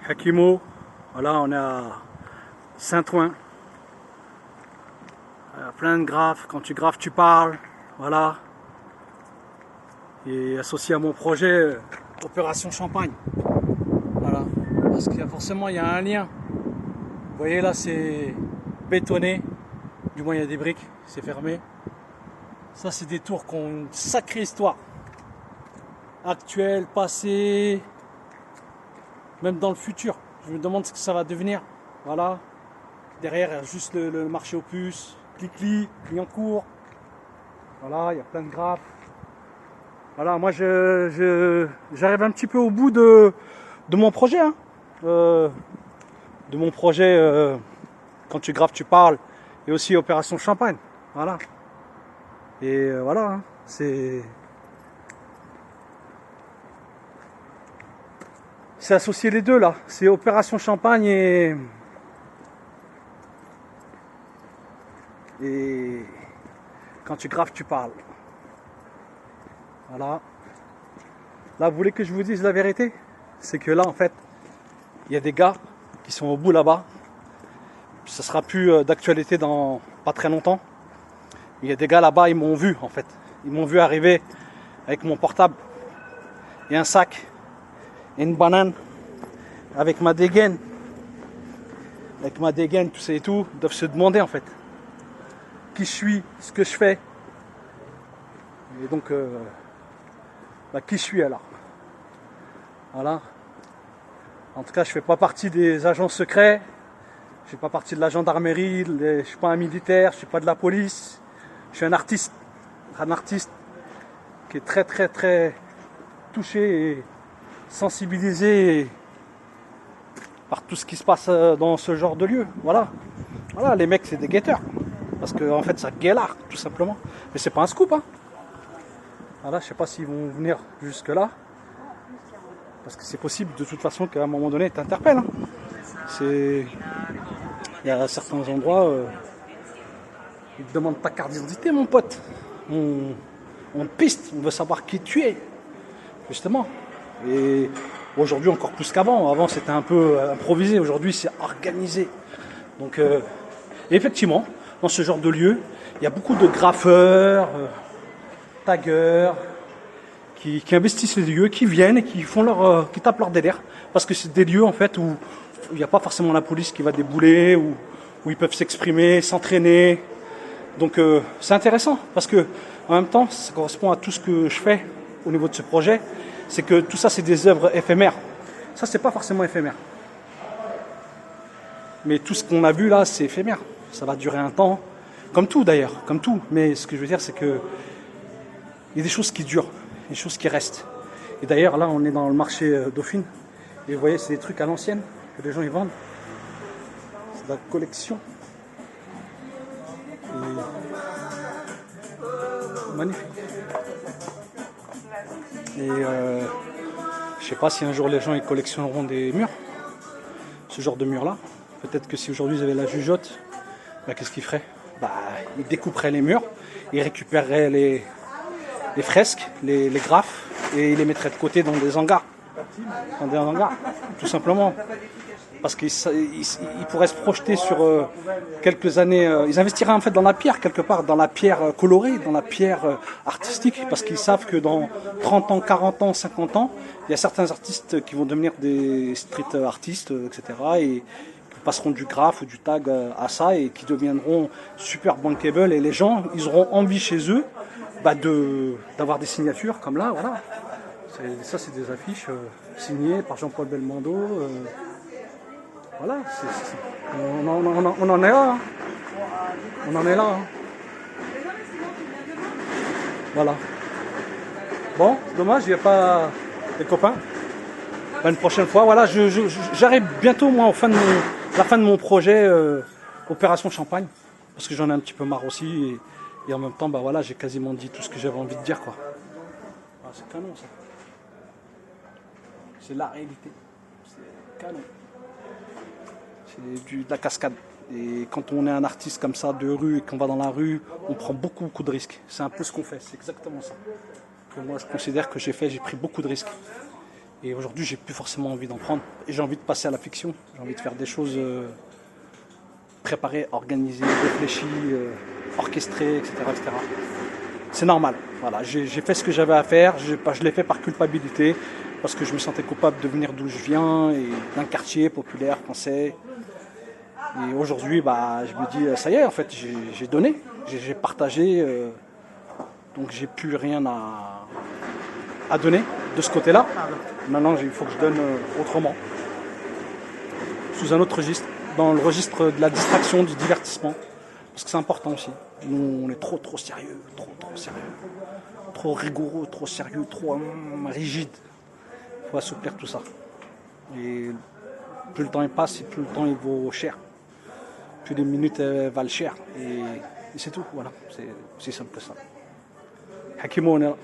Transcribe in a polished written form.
Hakimo, voilà, on est à Saint-Ouen. Plein de graphes, quand tu graphes tu parles, voilà. Et associé à mon projet Opération Champagne. Voilà, parce qu'il y a forcément il y a un lien. Vous voyez là c'est bétonné, du moins il y a des briques, c'est fermé. Ça c'est des tours qui ont une sacrée histoire. Actuelle, passée, même dans le futur. Je me demande ce que ça va devenir. Voilà. Derrière il y a juste le marché aux puces, Clichy, Clignancourt. Voilà, il y a plein de graphes. Voilà, moi j'arrive un petit peu au bout de mon projet. Hein. De mon projet, quand tu graphes, tu parles. Et aussi Opération Champagne. Voilà. Et voilà, hein, c'est associé les deux là. C'est Opération Champagne et quand tu graphes, tu parles. Voilà. Là, vous voulez que je vous dise la vérité? C'est que là, en fait, il y a des gars qui sont au bout là-bas. Ça sera plus d'actualité dans pas très longtemps. Il y a des gars là-bas, ils m'ont vu, en fait. Ils m'ont vu arriver avec mon portable et un sac et une banane avec ma dégaine. Avec ma dégaine, tout ça et tout. Ils doivent se demander, en fait, qui je suis, ce que je fais. Et donc, qui je suis alors? Voilà. En tout cas, je fais pas partie des agents secrets. Je fais pas partie de la gendarmerie. Je suis pas un militaire. Je suis pas de la police. Je suis un artiste qui est très très très touché et sensibilisé par tout ce qui se passe dans ce genre de lieu. Voilà. Voilà, les mecs, c'est des guetteurs. Parce que en fait, ça guélarde, tout simplement. Mais c'est pas un scoop, hein. Voilà, je sais pas s'ils vont venir jusque là. Parce que c'est possible de toute façon qu'à un moment donné, ils t'interpellent. Hein. Il y a certains endroits, ils te demandent ta carte d'identité, mon pote. On te piste, on veut savoir qui tu es. Justement. Et aujourd'hui, encore plus qu'avant. Avant, c'était un peu improvisé. Aujourd'hui, c'est organisé. Donc, effectivement, dans ce genre de lieu, il y a beaucoup de graffeurs, taggers, qui investissent les lieux, qui viennent et qui tapent leur délire. Parce que c'est des lieux, en fait, où il n'y a pas forcément la police qui va débouler, où ils peuvent s'exprimer, s'entraîner. Donc c'est intéressant parce que en même temps ça correspond à tout ce que je fais au niveau de ce projet, c'est que tout ça c'est des œuvres éphémères. Ça c'est pas forcément éphémère. Mais tout ce qu'on a vu là c'est éphémère. Ça va durer un temps, comme tout d'ailleurs, comme tout. Mais ce que je veux dire c'est que il y a des choses qui durent, des choses qui restent. Et d'ailleurs là on est dans le marché Dauphine et vous voyez c'est des trucs à l'ancienne que les gens ils vendent. C'est de la collection. Magnifique. Et je sais pas si un jour les gens ils collectionneront des murs, ce genre de murs là. Peut-être que si aujourd'hui ils avaient la jugeote, qu'est-ce qu'ils feraient? Ils découperaient les murs, ils récupéreraient les fresques, les graphes et ils les mettraient de côté dans des hangars. Tout simplement. Parce qu'ils pourraient se projeter sur quelques années. Ils investiraient en fait dans la pierre, quelque part, dans la pierre colorée, dans la pierre artistique, parce qu'ils savent que dans 30 ans, 40 ans, 50 ans, il y a certains artistes qui vont devenir des street artistes, etc. et qui passeront du graphe ou du tag à ça et qui deviendront super bankable. Et les gens, ils auront envie chez eux d'avoir des signatures comme là, voilà. Ça, c'est des affiches signées par Jean-Paul Belmondo. Voilà, on en est là. Hein. On en est là. Hein. Voilà. Bon, c'est dommage, il n'y a pas les copains. Une prochaine fois, voilà, j'arrive bientôt moi la fin de mon projet Opération Champagne. Parce que j'en ai un petit peu marre aussi. Et en même temps, voilà, j'ai quasiment dit tout ce que j'avais envie de dire, quoi. C'est canon, ça. C'est la réalité. C'est canon. C'est de la cascade. Et quand on est un artiste comme ça de rue et qu'on va dans la rue, on prend beaucoup de risques. C'est un peu ce qu'on fait, c'est exactement ça. Que moi je considère que j'ai pris beaucoup de risques. Et aujourd'hui, j'ai plus forcément envie d'en prendre. Et j'ai envie de passer à la fiction. J'ai envie de faire des choses préparées, organisées, réfléchies, orchestrées, etc., etc. C'est normal. Voilà, j'ai fait ce que j'avais à faire. Je l'ai fait par culpabilité, parce que je me sentais coupable de venir d'où je viens, et d'un quartier populaire français. Et aujourd'hui, bah, je me dis, ça y est, en fait, j'ai donné, j'ai partagé, donc j'ai plus rien à donner de ce côté-là. Maintenant, il faut que je donne autrement, sous un autre registre, dans le registre de la distraction, du divertissement, parce que c'est important aussi. Nous, on est trop sérieux, trop sérieux, trop rigoureux, trop sérieux, trop rigide. Il faut assouplir tout ça. Et plus le temps il passe, et plus le temps il vaut cher. Plus les minutes valent cher. Et c'est tout, voilà. C'est simple que ça. Hakimouna.